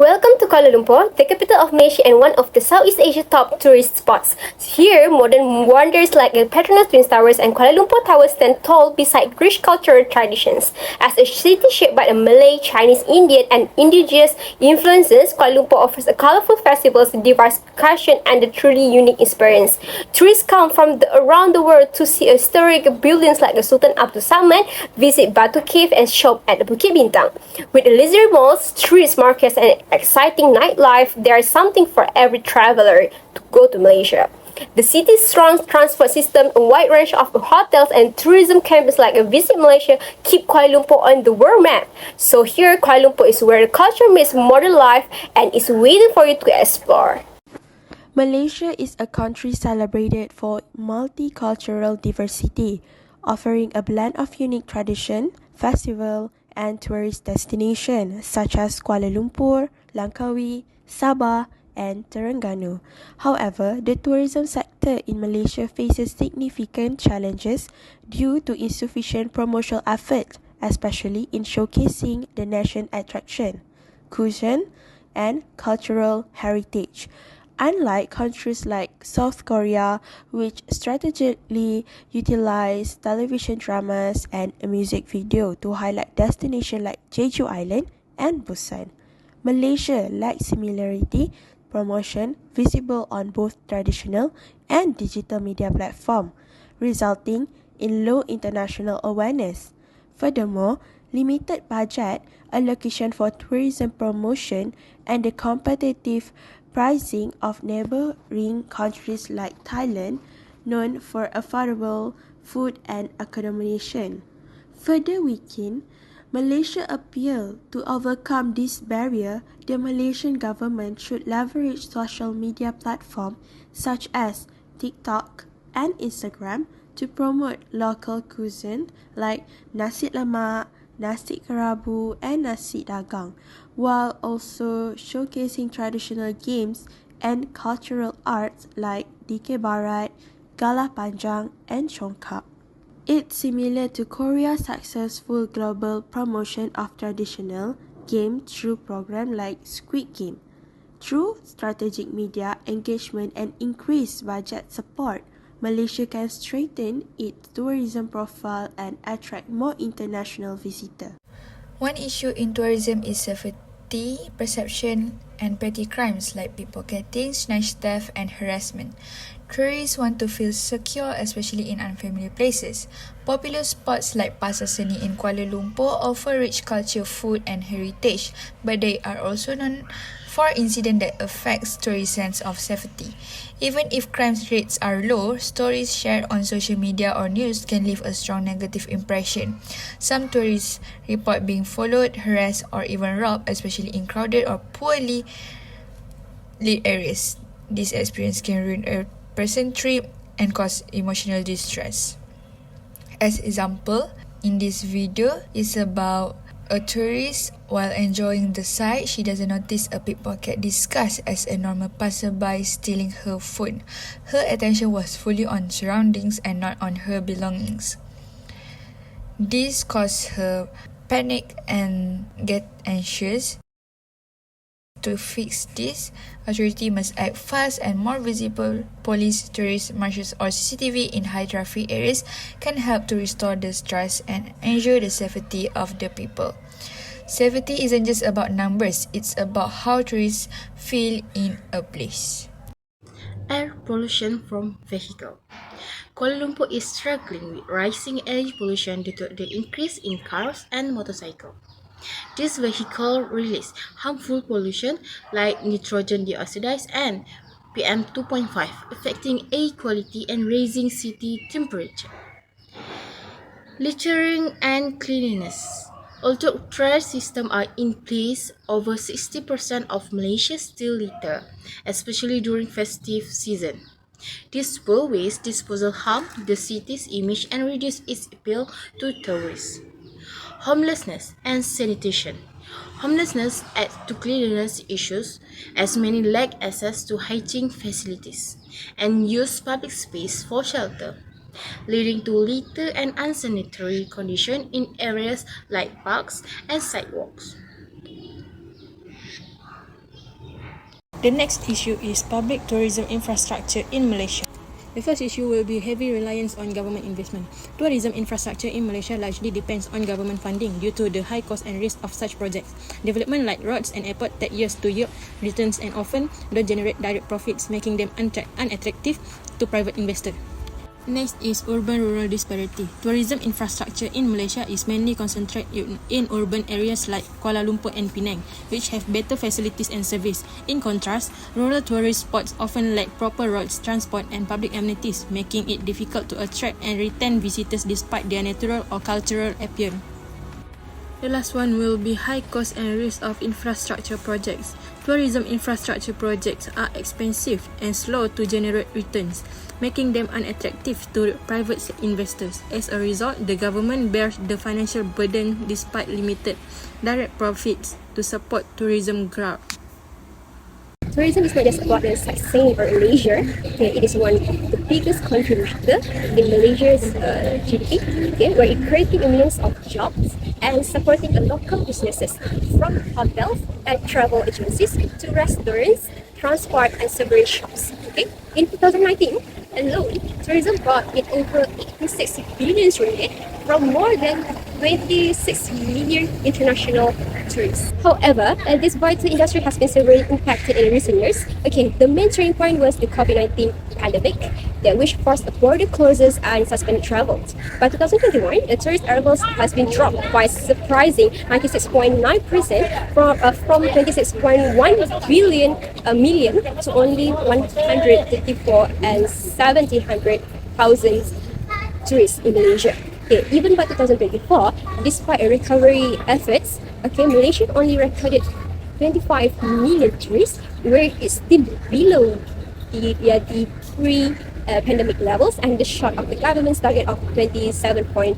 Welcome to Kuala Lumpur, the capital of Malaysia and one of the Southeast Asia top tourist spots. Here, modern wonders like the Petronas Twin Towers and Kuala Lumpur Tower stand tall beside rich cultural traditions. As a city shaped by the Malay, Chinese, Indian, and indigenous influences, Kuala Lumpur offers a colorful festivals, diverse percussion, and a truly unique experience. Tourists come from around the world to see historic buildings like the Sultan Abdul Samad, visit Batu Cave, and shop at the Bukit Bintang. With the leisure malls, tourist markets, and exciting nightlife, there is something for every traveler to go to Malaysia. The city's strong transport system, a wide range of hotels, and tourism camps like Visit Malaysia keep Kuala Lumpur on the world map. So here, Kuala Lumpur is where the culture meets modern life and is waiting for you to explore. Malaysia is a country celebrated for multicultural diversity, offering a blend of unique tradition, festival, and tourist destinations such as Kuala Lumpur, Langkawi, Sabah, and Terengganu. However, the tourism sector in Malaysia faces significant challenges due to insufficient promotional effort, especially in showcasing the nation's attraction, cuisine, and cultural heritage. Unlike countries like South Korea, which strategically utilize television dramas and a music video to highlight destinations like Jeju Island and Busan, Malaysia lacks similarity promotion visible on both traditional and digital media platforms, resulting in low international awareness. Furthermore, limited budget allocation for tourism promotion and the competitive pricing of neighboring countries like Thailand, known for affordable food and accommodation, further weaken Malaysia appeal. To overcome this barrier, the Malaysian government should leverage social media platforms such as TikTok and Instagram to promote local cuisine like nasi lemak, nasi kerabu, and nasi dagang, while also showcasing traditional games and cultural arts like Dikir Barat, Galah Panjang, and Congkak. It's similar to Korea's successful global promotion of traditional game through programs like Squid Game. Through strategic media engagement and increased budget support, Malaysia can strengthen its tourism profile and attract more international visitors. One issue in tourism is safety perception and petty crimes like pickpocketing, snatch theft, and harassment. Tourists want to feel secure, especially in unfamiliar places. Popular spots like Pasar Seni in Kuala Lumpur offer rich culture, food, and heritage, but they are also known for incidents that affects tourists' sense of safety. Even if crime rates are low, stories shared on social media or news can leave a strong negative impression. Some tourists report being followed, harassed, or even robbed, especially in crowded or poorly lit areas. This experience can ruin a person's trip and cause emotional distress. As example, in this video is about a tourist. While enjoying the sight, she doesn't notice a pickpocket disguised as a normal passerby stealing her phone. Her attention was fully on surroundings and not on her belongings. This caused her panic and get anxious. To fix this, authority must act fast and more visible police, tourist marshals or CCTV in high traffic areas can help to restore the trust and ensure the safety of the people. Safety isn't just about numbers, it's about how tourists feel in a place. Air pollution from vehicle. Kuala Lumpur is struggling with rising air pollution due to the increase in cars and motorcycles. These vehicles release harmful pollution like nitrogen dioxide and PM2.5, affecting air quality and raising city temperature. Littering and cleanliness. Although trash systems are in place, over 60% of Malaysia still litter, especially during festive season. This poor waste disposal harm the city's image and reduce its appeal to tourists. Homelessness and sanitation. Homelessness adds to cleanliness issues as many lack access to hygiene facilities and use public space for shelter, leading to litter and unsanitary conditions in areas like parks and sidewalks. The next issue is public tourism infrastructure in Malaysia. The first issue will be heavy reliance on government investment. Tourism infrastructure in Malaysia largely depends on government funding due to the high cost and risk of such projects. Development like roads and airport take years to yield returns and often don't generate direct profits, making them unattractive to private investors. Next is urban-rural disparity. Tourism infrastructure in Malaysia is mainly concentrated in urban areas like Kuala Lumpur and Penang, which have better facilities and service. In contrast, rural tourist spots often lack proper roads, transport and public amenities, making it difficult to attract and retain visitors despite their natural or cultural appearance. The last one will be high cost and risk of infrastructure projects. Tourism infrastructure projects are expensive and slow to generate returns, making them unattractive to private investors. As a result, the government bears the financial burden despite limited direct profits to support tourism growth. Tourism is not just about the sightseeing or leisure. Okay, it is one of the biggest contributor in Malaysia's GDP. Okay, where it creating millions of jobs and supporting the local businesses from hotels and travel agencies to restaurants, transport and service shops. Okay, in 2019 alone, tourism brought in over 86 billion ringgit from more than 26 million international tourists. However, this vital industry has been severely impacted in recent years. Okay, the main turning point was the COVID-19 pandemic, which forced border closures and suspended travel. By 2021, the tourist arrivals has been dropped by surprising 96.9% from 26.1 million to only 134 and 700,000 tourists in Malaysia. Okay, even by 2024, despite a recovery efforts, Malaysia only recorded 25 million tourists, where it's still below the pre-pandemic levels and the short of the government's target of 27.3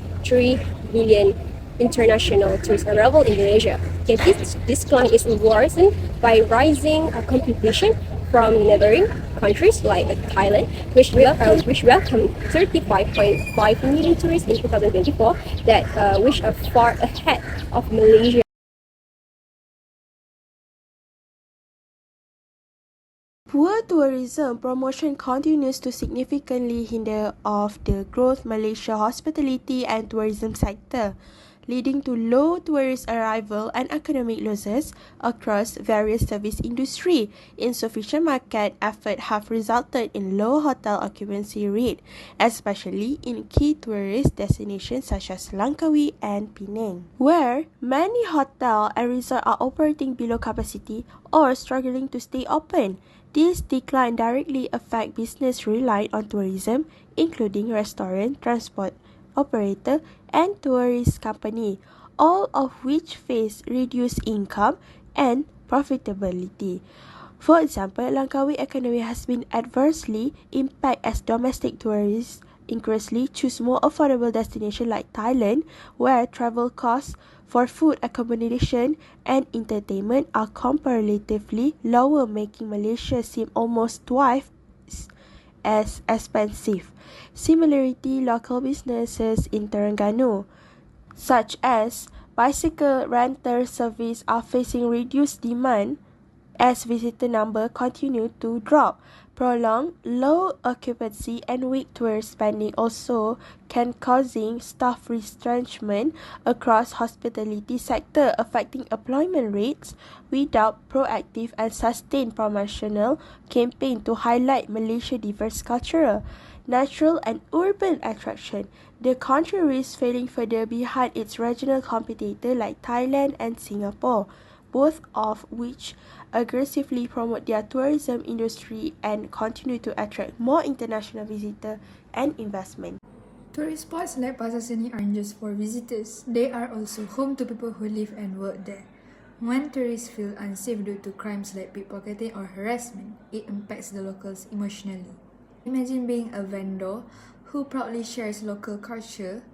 million international tourist arrival in Malaysia. Okay, this decline is worsened by rising competition from neighboring countries like Thailand, which welcomed 35.5 million tourists in 2024, which are far ahead of Malaysia. Poor tourism promotion continues to significantly hinder of the growth Malaysia hospitality and tourism sector, leading to low tourist arrival and economic losses across various service industry. Insufficient market effort have resulted in low hotel occupancy rate, especially in key tourist destinations such as Langkawi and Penang, where many hotel and resort are operating below capacity or struggling to stay open. This decline directly affects business reliant on tourism, including restaurant, transport operator, and tourist company, all of which face reduced income and profitability. For example, Langkawi economy has been adversely impacted as domestic tourists increasingly choose more affordable destinations like Thailand, where travel costs for food, accommodation, and entertainment are comparatively lower, making Malaysia seem almost twice as expensive. Similarly, local businesses in Terengganu, such as bicycle rental service, are facing reduced demand as visitor number continue to drop. Prolonged low occupancy and weak tourist spending also can causing staff retrenchment across hospitality sector, affecting employment rates without proactive and sustained promotional campaign to highlight Malaysia's diverse cultural, natural and urban attraction. The country risks falling further behind its regional competitor like Thailand and Singapore, both of which aggressively promote their tourism industry and continue to attract more international visitors and investment. Tourist spots like Pasar Seni aren't just for visitors, they are also home to people who live and work there. When tourists feel unsafe due to crimes like pickpocketing or harassment, it impacts the locals emotionally. Imagine being a vendor who proudly shares local culture,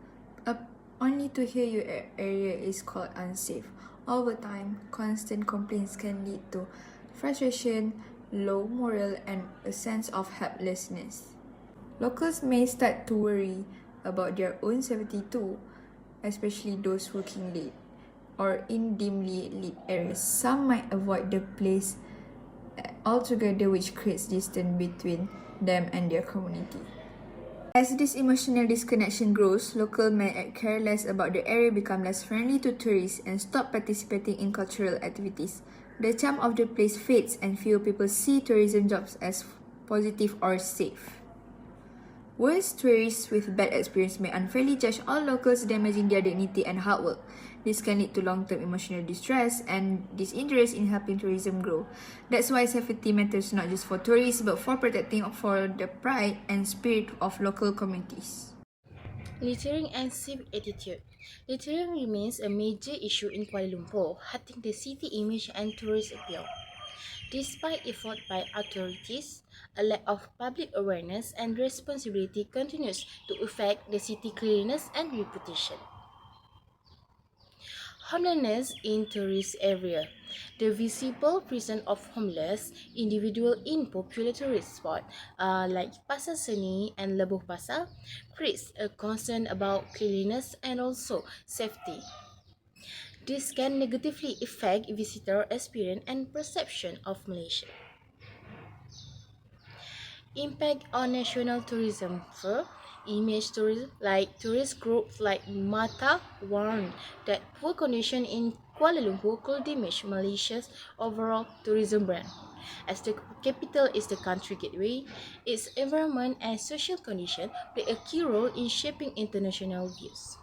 only to hear your area is called unsafe. Over time, constant complaints can lead to frustration, low morale, and a sense of helplessness. Locals may start to worry about their own safety too, especially those working late or in dimly lit areas. Some might avoid the place altogether, which creates distance between them and their community. As this emotional disconnection grows, locals may care less about the area, become less friendly to tourists, and stop participating in cultural activities. The charm of the place fades, and few people see tourism jobs as positive or safe. Worse, tourists with bad experience may unfairly judge all locals, damaging their dignity and hard work. This can lead to long-term emotional distress and disinterest in helping tourism grow. That's why safety matters not just for tourists but for protecting for the pride and spirit of local communities. Littering and civic attitude. Littering remains a major issue in Kuala Lumpur, hurting the city image and tourist appeal. Despite effort by authorities, a lack of public awareness and responsibility continues to affect the city cleanliness and reputation. Homelessness in tourist area. The visible presence of homeless individual in popular tourist spots like Pasar Seni and Lebuh Pasar creates a concern about cleanliness and also safety. This can negatively affect visitor experience and perception of Malaysia. Impact on national tourism. For image tourism, like tourist groups like Mata warned that poor condition in Kuala Lumpur could damage Malaysia's overall tourism brand. As the capital is the country gateway, its environment and social condition play a key role in shaping international views.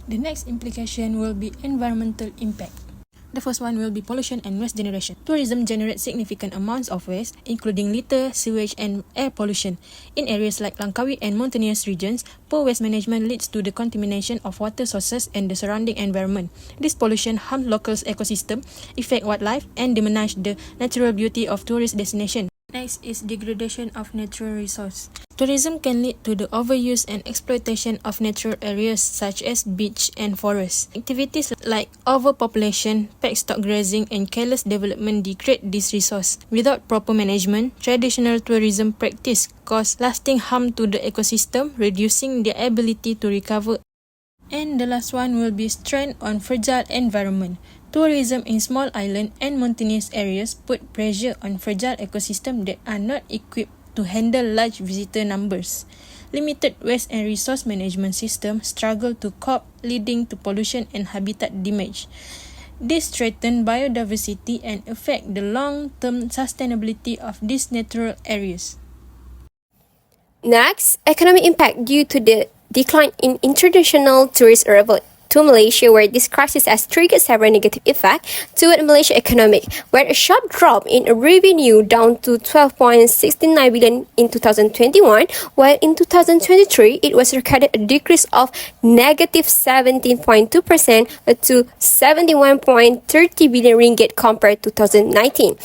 The next implication will be environmental impact. The first one will be pollution and waste generation. Tourism generates significant amounts of waste, including litter, sewage, and air pollution. In areas like Langkawi and mountainous regions, poor waste management leads to the contamination of water sources and the surrounding environment. This pollution harms local ecosystem, affect wildlife, and diminish the natural beauty of tourist destination. Next is degradation of natural resource. Tourism can lead to the overuse and exploitation of natural areas such as beach and forests. Activities like overpopulation, pack stock grazing, and careless development degrade this resource. Without proper management, traditional tourism practice cause lasting harm to the ecosystem, reducing their ability to recover. And the last one will be strain on fragile environment. Tourism in small island and mountainous areas put pressure on fragile ecosystems that are not equipped to handle large visitor numbers. Limited waste and resource management systems struggle to cope, leading to pollution and habitat damage. This threatens biodiversity and affect the long-term sustainability of these natural areas. Next, economic impact due to the decline in international tourist arrival to Malaysia, where this crisis has triggered several negative effects toward Malaysia economic, where a sharp drop in revenue down to 12.69 billion in 2021, while in 2023 it was recorded a decrease of negative 17.2% to 71.30 billion ringgit compared to 2019.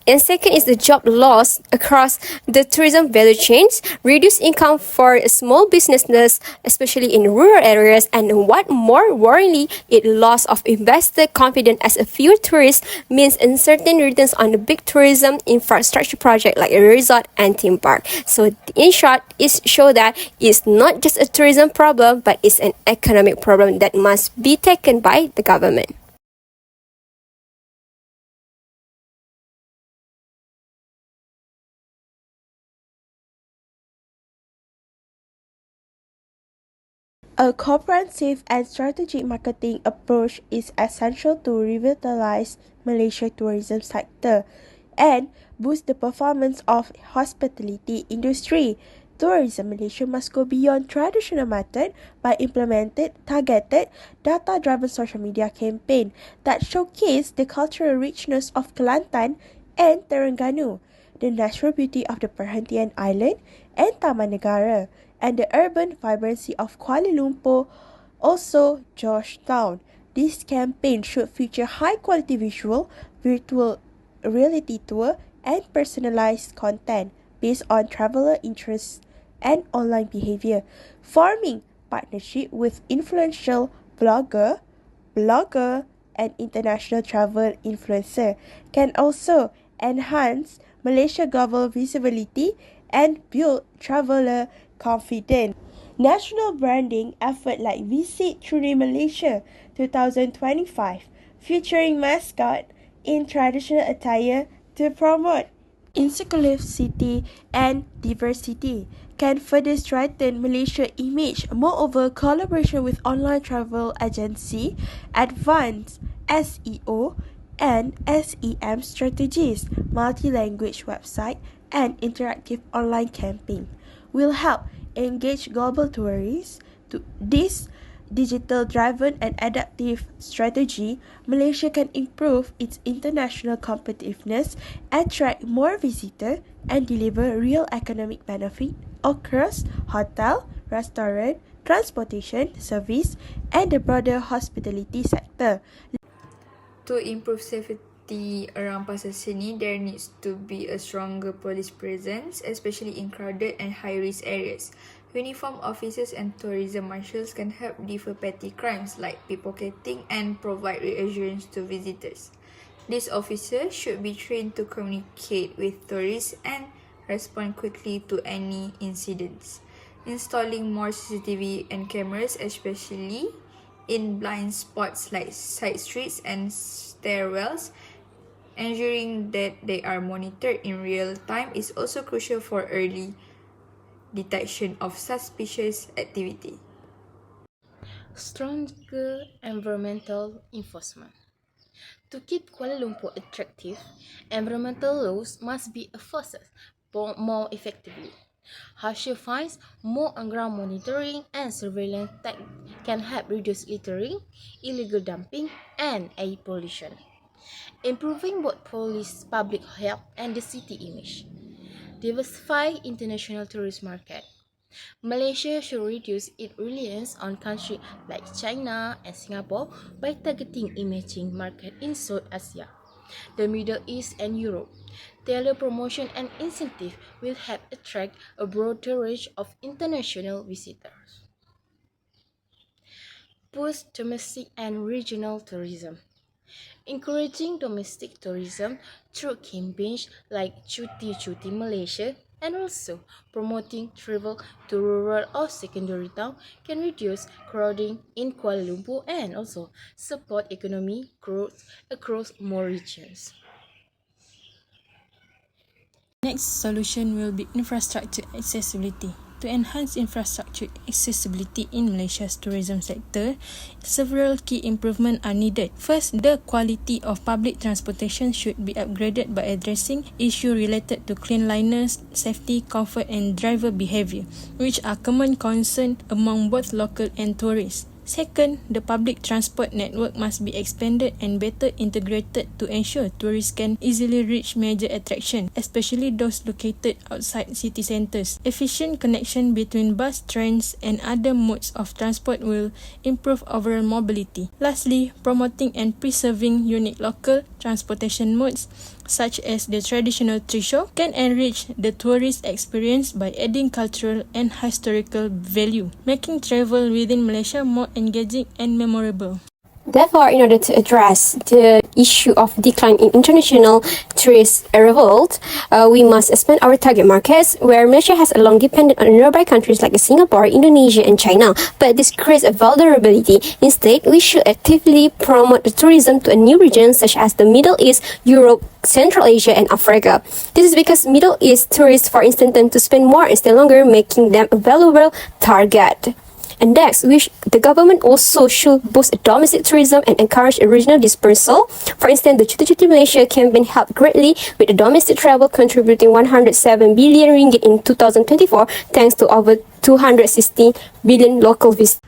And second is the job loss across the tourism value chains, reduced income for small businesses, especially in rural areas, and what more worryingly, it loss of investor confidence as a few tourists means uncertain returns on the big tourism infrastructure project like a resort and theme park. So in short, it shows that it's not just a tourism problem, but it's an economic problem that must be taken by the government. A comprehensive and strategic marketing approach is essential to revitalize Malaysia's tourism sector and boost the performance of hospitality industry. Tourism Malaysia must go beyond traditional method by implementing targeted data-driven social media campaign that showcase the cultural richness of Kelantan and Terengganu, the natural beauty of the Perhentian Island and Taman Negara, and the urban vibrancy of Kuala Lumpur, also Georgetown. This campaign should feature high-quality visual, virtual reality tour, and personalized content based on traveler interests and online behavior, forming partnership with influential blogger, and international travel influencer can also enhance Malaysia global visibility and build traveler confidence. National branding effort like Visit Truly Malaysia 2025, featuring mascot in traditional attire to promote inclusivity and diversity can further strengthen Malaysia's image. Moreover, collaboration with online travel agency, advanced SEO and SEM strategies, multi-language website, and interactive online campaign will help engage global tourists. To this digital-driven and adaptive strategy, Malaysia can improve its international competitiveness, attract more visitors, and deliver real economic benefit across hotel, restaurant, transportation, service, and the broader hospitality sector. To improve safety around pasar seni, there needs to be a stronger police presence, especially in crowded and high-risk areas. Uniformed officers and tourism marshals can help deter petty crimes like pickpocketing and provide reassurance to visitors. These officers should be trained to communicate with tourists and respond quickly to any incidents. Installing more CCTV and cameras, especially in blind spots like side streets and stairwells, ensuring that they are monitored in real time is also crucial for early detection of suspicious activity. Stronger environmental enforcement. To keep Kuala Lumpur attractive, environmental laws must be enforced more effectively. Harsher fines, more on-ground monitoring, and surveillance can help reduce littering, illegal dumping, and air pollution, improving both police public health and the city image. Diversify international tourist market. Malaysia should reduce its reliance on countries like China and Singapore by targeting emerging markets in South Asia, the Middle East, and Europe. Tailored promotion and incentive will help attract a broader range of international visitors. Boost domestic and regional tourism. Encouraging domestic tourism through campaigns like Cuti Malaysia and also promoting travel to rural or secondary town can reduce crowding in Kuala Lumpur and also support economic growth across more regions. Next solution will be infrastructure accessibility. To enhance infrastructure accessibility in Malaysia's tourism sector, several key improvements are needed. First, the quality of public transportation should be upgraded by addressing issues related to cleanliness, safety, comfort, and driver behavior, which are common concerns among both local and tourists. Second, the public transport network must be expanded and better integrated to ensure tourists can easily reach major attractions, especially those located outside city centres. Efficient connection between bus, trains, and other modes of transport will improve overall mobility. Lastly, promoting and preserving unique local transportation modes, such as the traditional trishaw, can enrich the tourist experience by adding cultural and historical value, making travel within Malaysia more engaging and memorable. Therefore, in order to address the issue of decline in international tourist arrivals, we must expand our target markets, where Malaysia has long depended on nearby countries like Singapore, Indonesia, and China. But this creates a vulnerability. Instead, we should actively promote the tourism to a new region such as the Middle East, Europe, Central Asia, and Africa. This is because Middle East tourists, for instance, tend to spend more and stay longer, making them a valuable target. And next, the government also should boost domestic tourism and encourage regional dispersal. For instance, the Cuti Malaysia campaign helped greatly with the domestic travel, contributing 107 billion ringgit in 2024, thanks to over 216 billion local visitors.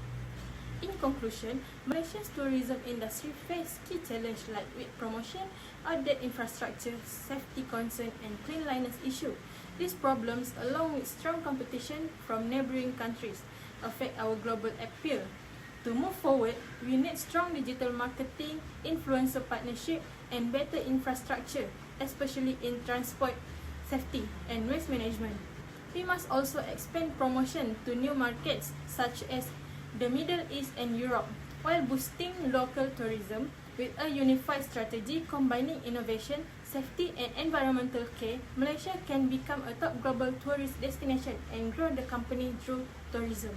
In conclusion, Malaysia's tourism industry faces key challenges like weak promotion, outdated infrastructure, safety concern, and cleanliness issue. These problems, along with strong competition from neighboring countries, affect our global appeal. To move forward, we need strong digital marketing, influencer partnership, and better infrastructure, especially in transport, safety, and waste management. We must also expand promotion to new markets such as the Middle East and Europe, while boosting local tourism with a unified strategy combining innovation, safety, and environmental care. Malaysia can become a top global tourist destination and grow the company through tourism.